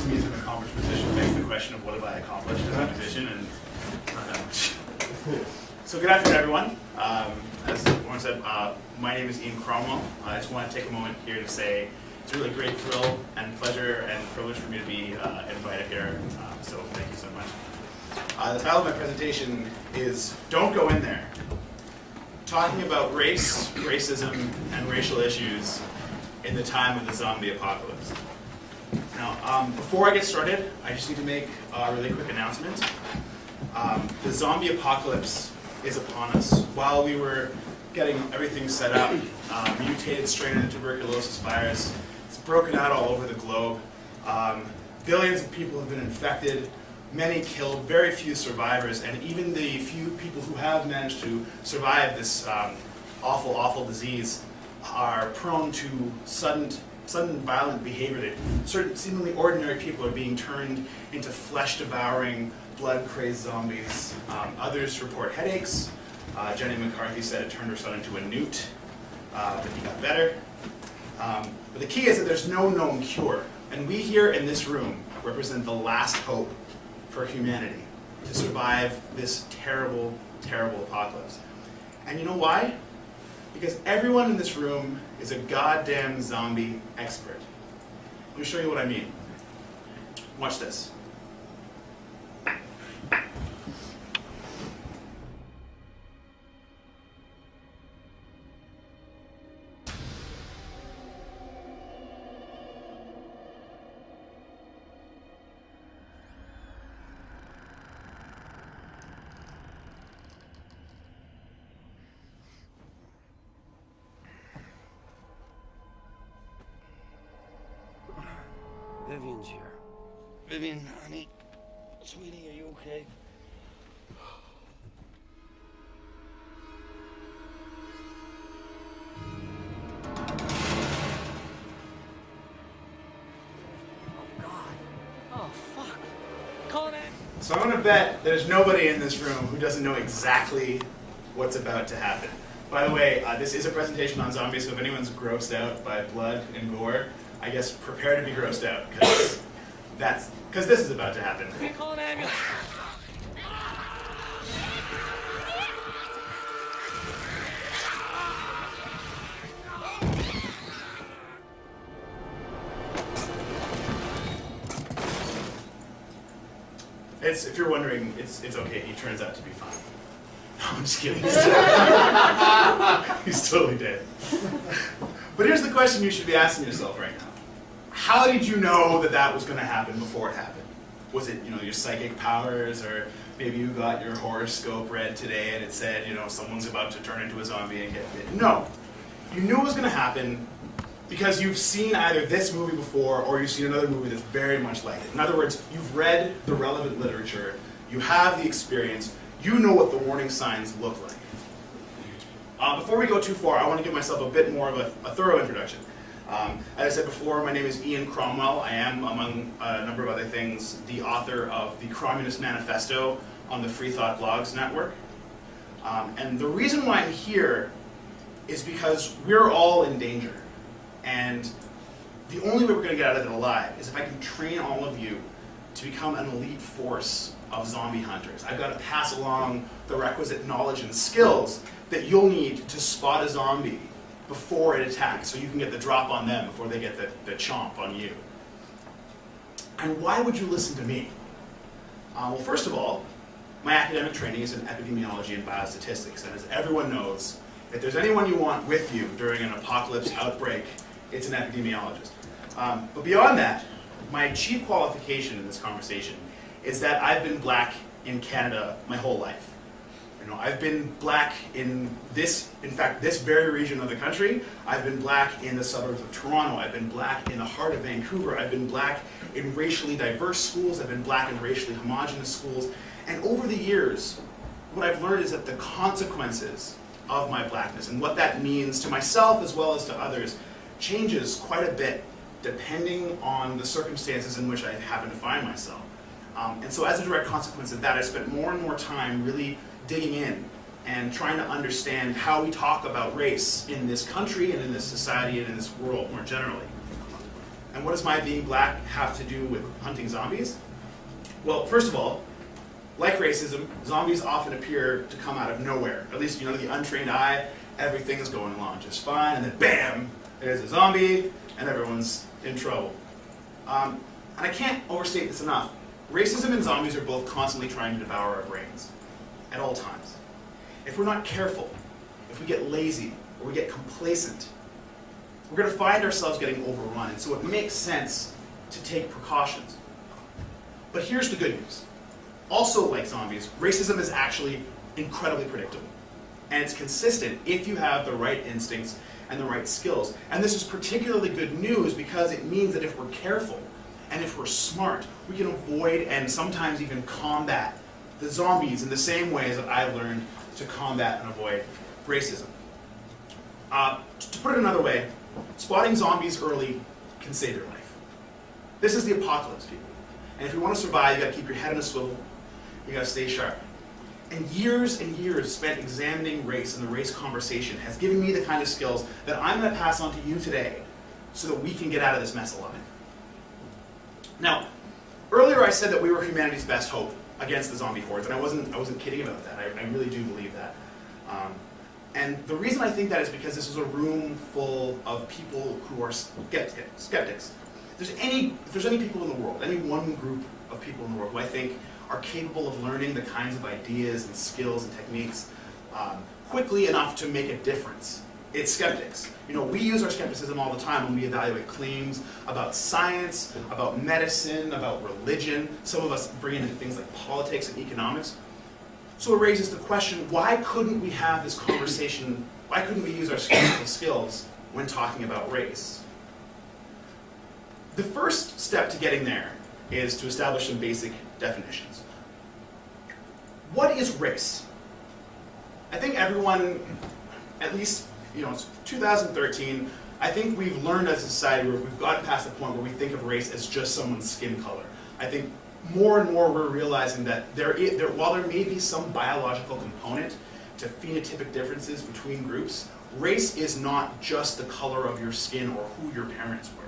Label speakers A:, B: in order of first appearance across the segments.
A: to me as an accomplished musician begs the question of what have I accomplished as a musician, and not that much. So good afternoon, everyone. As Warren said, my name is Ian Cromwell. I just want to take a moment here to say it's a really great thrill and pleasure and privilege for me to be invited here, so thank you so much. The title of my presentation is Don't Go In There. Talking about race, racism, and racial issues in the time of the zombie apocalypse. Now, before I get started, I just need to make a really quick announcement. The zombie apocalypse is upon us. While we were getting everything set up, mutated strain of the tuberculosis virus, it's broken out all over the globe. Billions of people have been infected, many killed, very few survivors, and even the few people who have managed to survive this awful, awful disease are prone to sudden violent behavior. Certain seemingly ordinary people are being turned into flesh-devouring, blood-crazed zombies. Others report headaches. Jenny McCarthy said it turned her son into a newt, but he got better. But the key is that there's no known cure, and we here in this room represent the last hope for humanity to survive this terrible, terrible apocalypse. And you know why? Because everyone in this room is a goddamn zombie expert. Let me show you what I mean. Watch this.
B: Vivian's here. Vivian, honey, sweetie, are you okay? Oh, God. Oh, fuck. Call it in.
A: So I'm going to bet there's nobody in this room who doesn't know exactly what's about to happen. By the way, this is a presentation on zombies, so if anyone's grossed out by blood and gore, I guess prepare to be grossed out, because this is about to happen.
B: Call an ambulance.
A: If you're wondering, it's okay. He turns out to be fine. No, I'm just kidding. He's totally dead. But here's the question you should be asking yourself right now. How did you know that that was going to happen before it happened? Was it, your psychic powers, or maybe you got your horoscope read today and it said, someone's about to turn into a zombie and get bitten? No. You knew it was going to happen because you've seen either this movie before or you've seen another movie that's very much like it. In other words, you've read the relevant literature, you have the experience, you know what the warning signs look like. Before we go too far, I want to give myself a bit more of a thorough introduction. As I said before, my name is Ian Cromwell. I am, among a number of other things, the author of the Communist Manifesto on the Free Thought Blogs network. And the reason why I'm here is because we're all in danger. And the only way we're going to get out of it alive is if I can train all of you to become an elite force of zombie hunters. I've got to pass along the requisite knowledge and skills that you'll need to spot a zombie before it attacks, so you can get the drop on them before they get the chomp on you. And why would you listen to me? Well, first of all, my academic training is in epidemiology and biostatistics, and as everyone knows, if there's anyone you want with you during an apocalypse outbreak, it's an epidemiologist. But beyond that, my chief qualification in this conversation is that I've been black in Canada my whole life. I've been black in this very region of the country. I've been black in the suburbs of Toronto. I've been black in the heart of Vancouver. I've been black in racially diverse schools. I've been black in racially homogenous schools. And over the years, what I've learned is that the consequences of my blackness and what that means to myself as well as to others changes quite a bit depending on the circumstances in which I happen to find myself. And so as a direct consequence of that, I spent more and more time really digging in and trying to understand how we talk about race in this country and in this society and in this world more generally. And what does my being black have to do with hunting zombies? Well, first of all, like racism, zombies often appear to come out of nowhere. At least, to the untrained eye, everything is going along just fine, and then bam, there's a zombie, and everyone's in trouble. And I can't overstate this enough. Racism and zombies are both constantly trying to devour our brains, at all times. If we're not careful, if we get lazy, or we get complacent, we're going to find ourselves getting overrun, and so it makes sense to take precautions. But here's the good news. Also, like zombies, racism is actually incredibly predictable. And it's consistent if you have the right instincts and the right skills. And this is particularly good news because it means that if we're careful and if we're smart, we can avoid and sometimes even combat the zombies in the same ways that I've learned to combat and avoid racism. To put it another way, spotting zombies early can save your life. This is the apocalypse, people. And if you want to survive, you got to keep your head in a swivel. You got to stay sharp. And years spent examining race and the race conversation has given me the kind of skills that I'm going to pass on to you today so that we can get out of this mess alive. Now, earlier I said that we were humanity's best hope against the zombie hordes, and I wasn't kidding about that. I really do believe that. And the reason I think that is because this is a room full of people who are skeptics. If there's any people in the world, any one group of people in the world who I think are capable of learning the kinds of ideas and skills and techniques quickly enough to make a difference, it's skeptics. We use our skepticism all the time when we evaluate claims about science, about medicine, about religion. Some of us bring in things like politics and economics. So it raises the question, why couldn't we have this conversation, why couldn't we use our skeptical skills when talking about race? The first step to getting there is to establish some basic definitions. What is race? I think everyone, at least, it's 2013, I think we've learned as a society where we've gotten past the point where we think of race as just someone's skin color. I think more and more we're realizing that while there may be some biological component to phenotypic differences between groups, race is not just the color of your skin or who your parents were.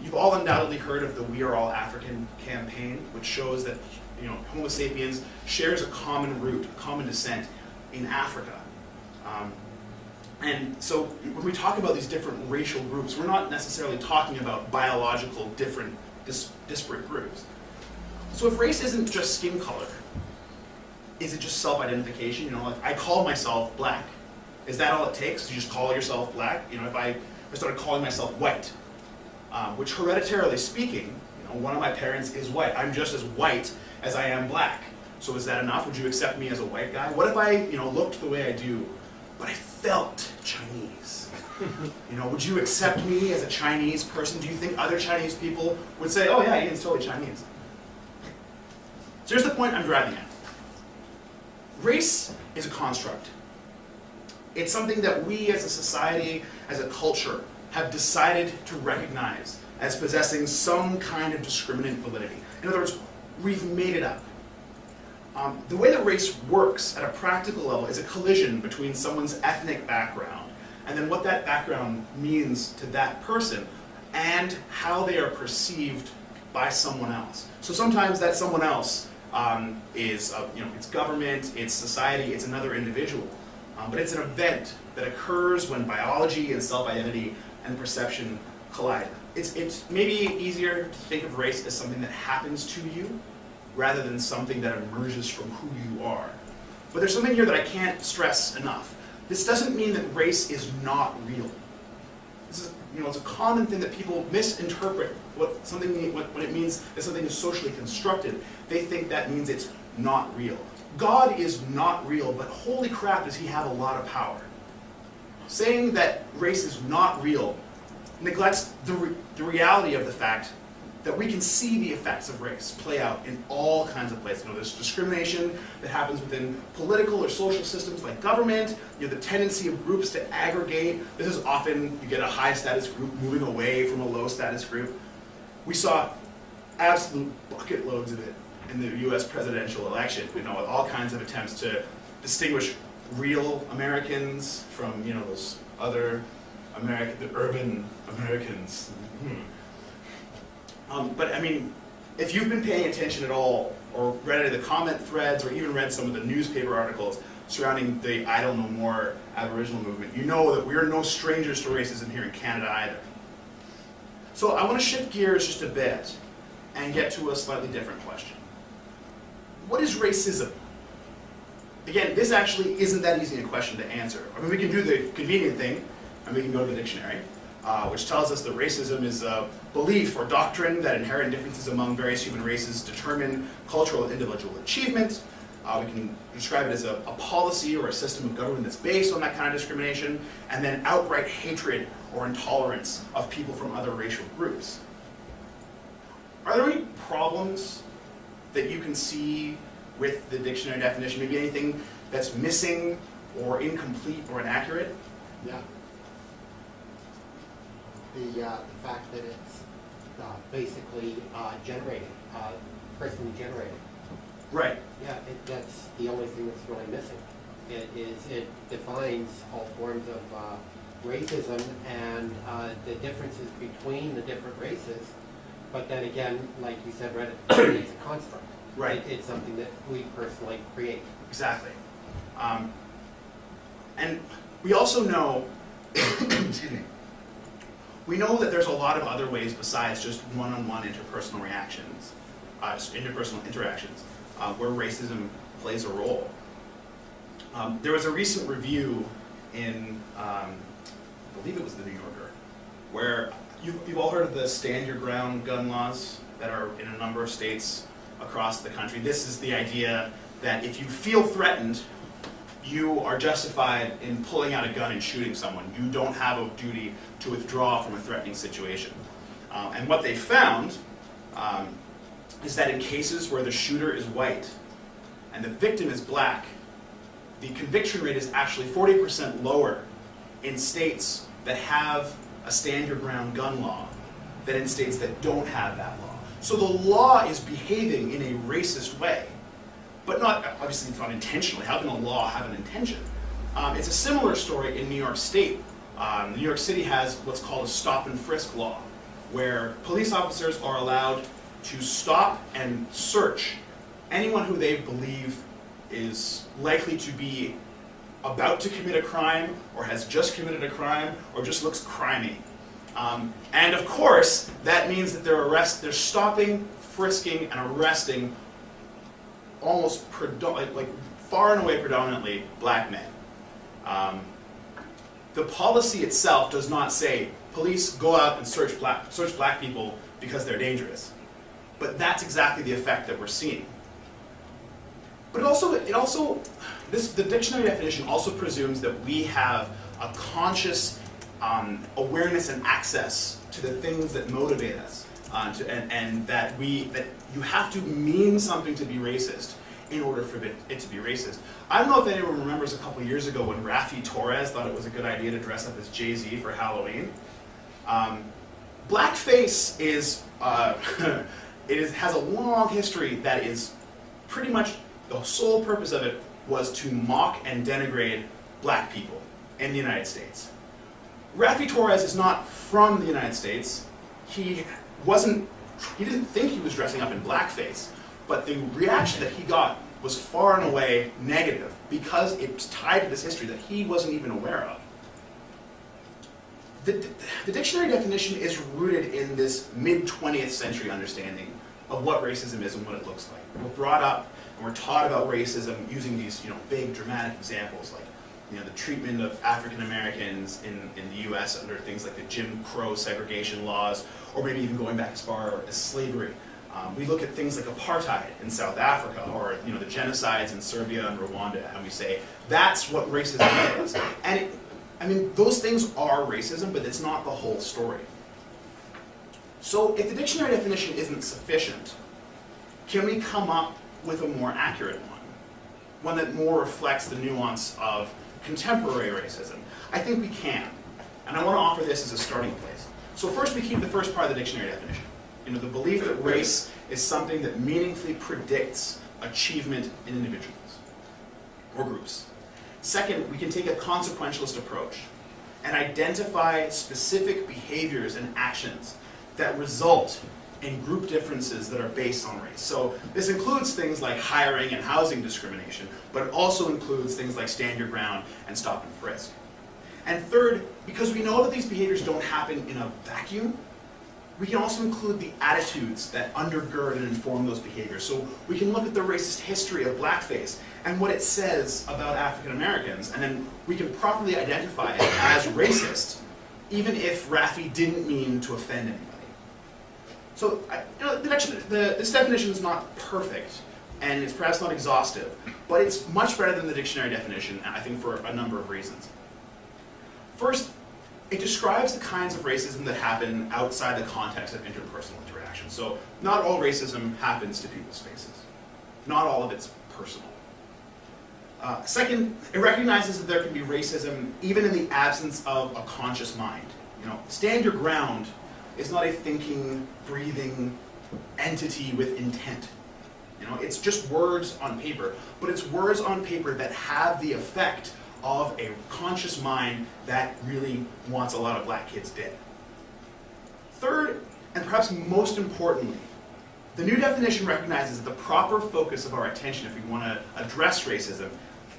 A: You've all undoubtedly heard of the We Are All African campaign, which shows that Homo sapiens shares a common root, common descent in Africa. And so when we talk about these different racial groups, we're not necessarily talking about biological different disparate groups. So if race isn't just skin color, is it just self-identification? Like I call myself black. Is that all it takes? You just call yourself black? If I started calling myself white, which hereditarily speaking, one of my parents is white. I'm just as white as I am black. So is that enough? Would you accept me as a white guy? What if I, looked the way I do, but I felt Chinese? Would you accept me as a Chinese person? Do you think other Chinese people would say, oh yeah, he's totally Chinese? So here's the point I'm driving at. Race is a construct. It's something that we as a society, as a culture, have decided to recognize as possessing some kind of discriminant validity. In other words, we've made it up. The way that race works at a practical level is a collision between someone's ethnic background and then what that background means to that person and how they are perceived by someone else. So sometimes that someone else is, it's government, it's society, it's another individual. But it's an event that occurs when biology and self-identity and perception collide. It's maybe easier to think of race as something that happens to you rather than something that emerges from who you are. But there's something here that I can't stress enough. This doesn't mean that race is not real. This is, it's a common thing that people misinterpret when it means that something is socially constructed. They think that means it's not real. God is not real, but holy crap, does he have a lot of power. Saying that race is not real neglects the reality of the fact that we can see the effects of race play out in all kinds of places. There's discrimination that happens within political or social systems like government, the tendency of groups to aggregate. This is often, you get a high status group moving away from a low status group. We saw absolute bucket loads of it in the US presidential election, with all kinds of attempts to distinguish real Americans from, those other the urban Americans. But I mean, if you've been paying attention at all, or read any of the comment threads, or even read some of the newspaper articles surrounding the I Don't Know More Aboriginal movement, you know that we're no strangers to racism here in Canada either. So I want to shift gears just a bit and get to a slightly different question. What is racism? Again, this actually isn't that easy a question to answer. I mean, we can do the convenient thing, and we can go to the dictionary, which tells us that racism is a belief or doctrine that inherent differences among various human races determine cultural and individual achievement. We can describe it as a policy or a system of government that's based on that kind of discrimination, and then outright hatred or intolerance of people from other racial groups. Are there any problems that you can see with the dictionary definition? Maybe anything that's missing or incomplete or inaccurate?
C: Yeah. The fact that it's basically generated, personally generated.
A: Right.
C: Yeah, that's the only thing that's really missing. It defines all forms of racism and the differences between the different races. But then again, like you said, Reddit, it's a construct.
A: Right.
C: It's something that we personally create.
A: Exactly. And we also know, excuse me, we know that there's a lot of other ways besides just one-on-one interpersonal reactions, interpersonal interactions, where racism plays a role. There was a recent review in, I believe it was the New Yorker, where you've all heard of the stand your ground gun laws that are in a number of states across the country. This is the idea that if you feel threatened, you are justified in pulling out a gun and shooting someone. You don't have a duty to withdraw from a threatening situation. And what they found is that in cases where the shooter is white and the victim is black, the conviction rate is actually 40% lower in states that have a stand your ground gun law than in states that don't have that law. So the law is behaving in a racist way, but not, obviously it's not intentionally. How can a law have an intention? It's a similar story in New York State. New York City has what's called a stop and frisk law, where police officers are allowed to stop and search anyone who they believe is likely to be about to commit a crime, or has just committed a crime, or just looks crimey. And of course, that means that they're stopping, frisking, and arresting almost far and away predominantly black men. The policy itself does not say police go out and search black people because they're dangerous, but that's exactly the effect that we're seeing. But the dictionary definition also presumes that we have a conscious awareness and access to the things that motivate us, and that you have to mean something to be racist in order for it to be racist. I don't know if anyone remembers a couple years ago when Raffi Torres thought it was a good idea to dress up as Jay-Z for Halloween. Blackface has a long history that is pretty much the sole purpose of it was to mock and denigrate black people in the United States. Raffi Torres is not from the United States. He didn't think he was dressing up in blackface, but the reaction that he got was far and away negative because it's tied to this history that he wasn't even aware of. The dictionary definition is rooted in this mid-20th century understanding of what racism is and what it looks like. We're brought up and we're taught about racism using these big dramatic examples like the treatment of African Americans in the US under things like the Jim Crow segregation laws, or maybe even going back as far as slavery. We look at things like apartheid in South Africa, or the genocides in Serbia and Rwanda, and we say, that's what racism is. And those things are racism, but it's not the whole story. So if the dictionary definition isn't sufficient, can we come up with a more accurate one? One that more reflects the nuance of contemporary racism? I think we can. And I want to offer this as a starting place. So first we keep the first part of the dictionary definition. The belief that race is something that meaningfully predicts achievement in individuals or groups. Second, we can take a consequentialist approach and identify specific behaviors and actions that result and group differences that are based on race. So this includes things like hiring and housing discrimination, but it also includes things like stand your ground and stop and frisk. And third, because we know that these behaviors don't happen in a vacuum, we can also include the attitudes that undergird and inform those behaviors. So we can look at the racist history of blackface and what it says about African Americans, and then we can properly identify it as racist, even if Raffi didn't mean to offend anybody. So this definition is not perfect, and it's perhaps not exhaustive, but it's much better than the dictionary definition, I think, for a number of reasons. First, it describes the kinds of racism that happen outside the context of interpersonal interaction. So not all racism happens to people's faces. Not all of it's personal. Second, it recognizes that there can be racism even in the absence of a conscious mind. Stand your ground is not a thinking, breathing entity with intent. It's just words on paper, but it's words on paper that have the effect of a conscious mind that really wants a lot of black kids dead. Third, and perhaps most importantly, the new definition recognizes that the proper focus of our attention, if we want to address racism,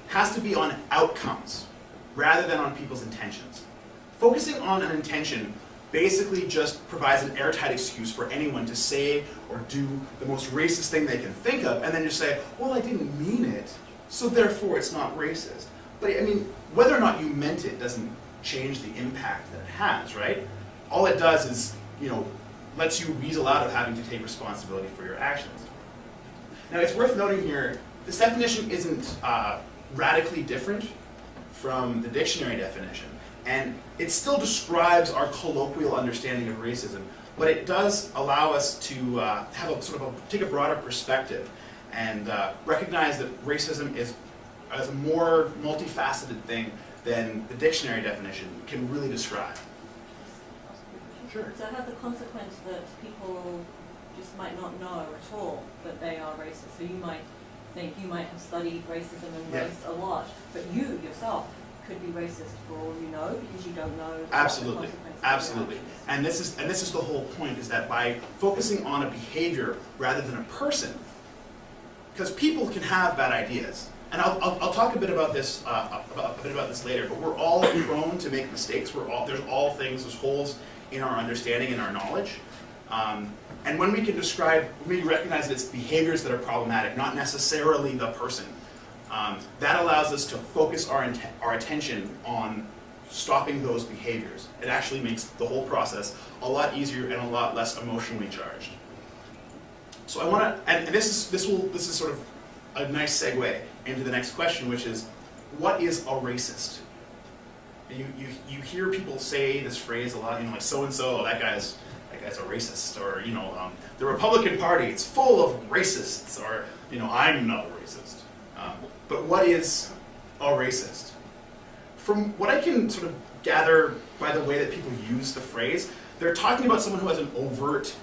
A: has to be on outcomes rather than on people's intentions. Focusing on an intention basically just provides an airtight excuse for anyone to say or do the most racist thing they can think of, and then just say, well, I didn't mean it, so therefore it's not racist. But I mean, whether or not you meant it doesn't change the impact that it has, right? All it does is, lets you weasel out of having to take responsibility for your actions. Now, it's worth noting here, this definition isn't radically different from the dictionary definition, and it still describes our colloquial understanding of racism, but it does allow us to take a broader perspective and recognize that racism is a more multifaceted thing than the dictionary definition can really describe. Sure.
D: So it has the consequence that people just might not know at all that they are racist. So you might have studied racism and race a lot, but you yourself could be racist for all you know because you don't know.
A: Absolutely, absolutely. And this is the whole point: is that by focusing on a behavior rather than a person, because people can have bad ideas. And I'll talk a bit about this later. But we're all prone to make mistakes. There's holes in our understanding and our knowledge. And when we recognize that it's behaviors that are problematic, not necessarily the person, that allows us to focus our attention on stopping those behaviors. It actually makes the whole process a lot easier and a lot less emotionally charged. So I want to, and this is sort of a nice segue into the next question, which is, what is a racist? And you hear people say this phrase a lot, like so and so, that guy's a racist, or the Republican Party, it's full of racists, or I'm not a racist. But what is a racist? From what I can sort of gather by the way that people use the phrase, they're talking about someone who has an overt,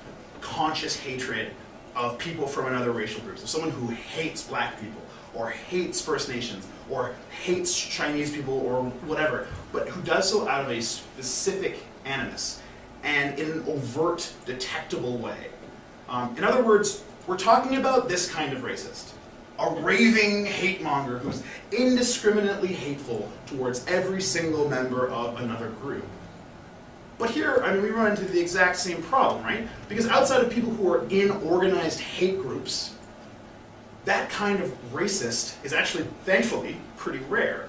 A: conscious hatred of people from another racial group. So someone who hates black people, or hates First Nations, or hates Chinese people, or whatever, but who does so out of a specific animus, and in an overt, detectable way. In other words, we're talking about this kind of racist. A raving hate monger who's indiscriminately hateful towards every single member of another group. But here, we run into the exact same problem, right? Because outside of people who are in organized hate groups, that kind of racist is actually, thankfully, pretty rare.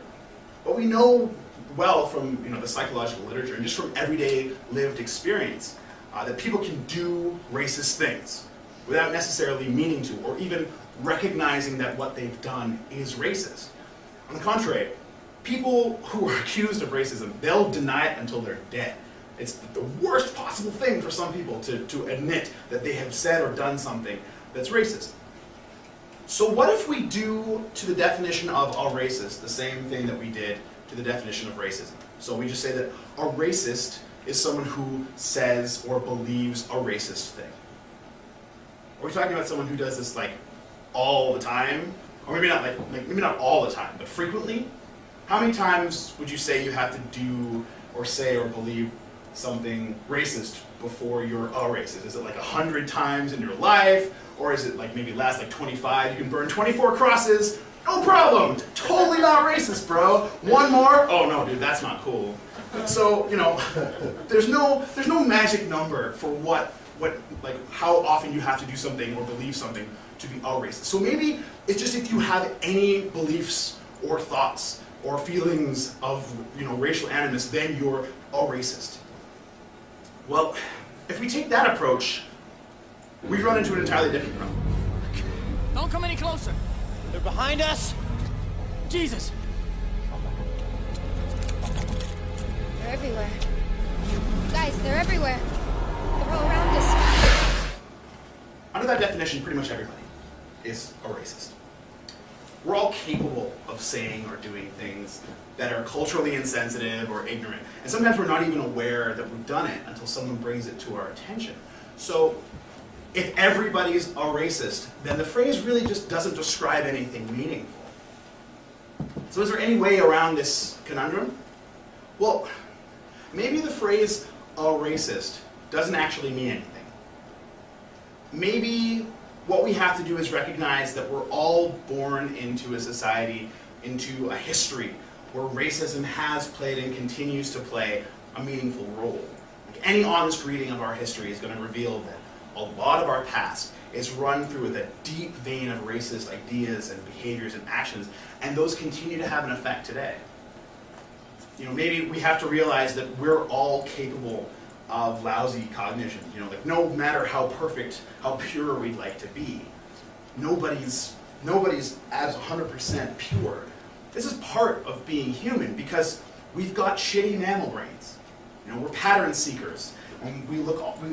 A: But we know well from the psychological literature and just from everyday lived experience that people can do racist things without necessarily meaning to, or even recognizing that what they've done is racist. On the contrary, people who are accused of racism, they'll deny it until they're dead. It's the worst possible thing for some people to admit that they have said or done something that's racist. So what if we do to the definition of a racist the same thing that we did to the definition of racism? So we just say that a racist is someone who says or believes a racist thing. Are we talking about someone who does this all the time? Or maybe not maybe not all the time, but frequently? How many times would you say you have to do or say or believe something racist before you're a racist? Is it like 100 times in your life? Or is it like maybe last like 25? You can burn 24 crosses, no problem. Totally not racist, bro. One more? Oh no, dude, that's not cool. So, you know, there's no magic number for like how often you have to do something or believe something to be a racist. So maybe it's just if you have any beliefs or thoughts or feelings of, you know, racial animus, then you're a racist. Well, if we take that approach, we run into an entirely different problem.
E: Don't come any closer. They're behind us. Jesus.
F: They're everywhere. Guys, they're everywhere. They're all around us.
A: Under that definition, pretty much everybody is a racist. We're all capable of saying or doing things that are culturally insensitive or ignorant. And sometimes we're not even aware that we've done it until someone brings it to our attention. So if everybody's a racist, then the phrase really just doesn't describe anything meaningful. So is there any way around this conundrum? Well, maybe the phrase a racist doesn't actually mean anything. Maybe what we have to do is recognize that we're all born into a society, into a history, where racism has played and continues to play a meaningful role. Like any honest reading of our history is going to reveal that a lot of our past is run through with a deep vein of racist ideas and behaviors and actions, and those continue to have an effect today. You know, maybe we have to realize that we're all capable of lousy cognition. You know, like no matter how perfect, how pure we'd like to be, nobody's as 100% pure. This is part of being human because we've got shitty mammal brains. You know, we're pattern seekers, and we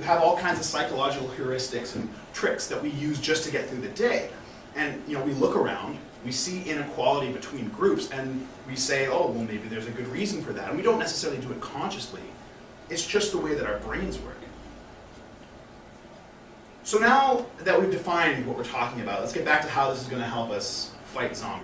A: have all kinds of psychological heuristics and tricks that we use just to get through the day. And you know, we look around, we see inequality between groups, and we say, oh, well, maybe there's a good reason for that. And we don't necessarily do it consciously. It's just the way that our brains work. So now that we've defined what we're talking about, let's get back to how this is going to help us fight zombies.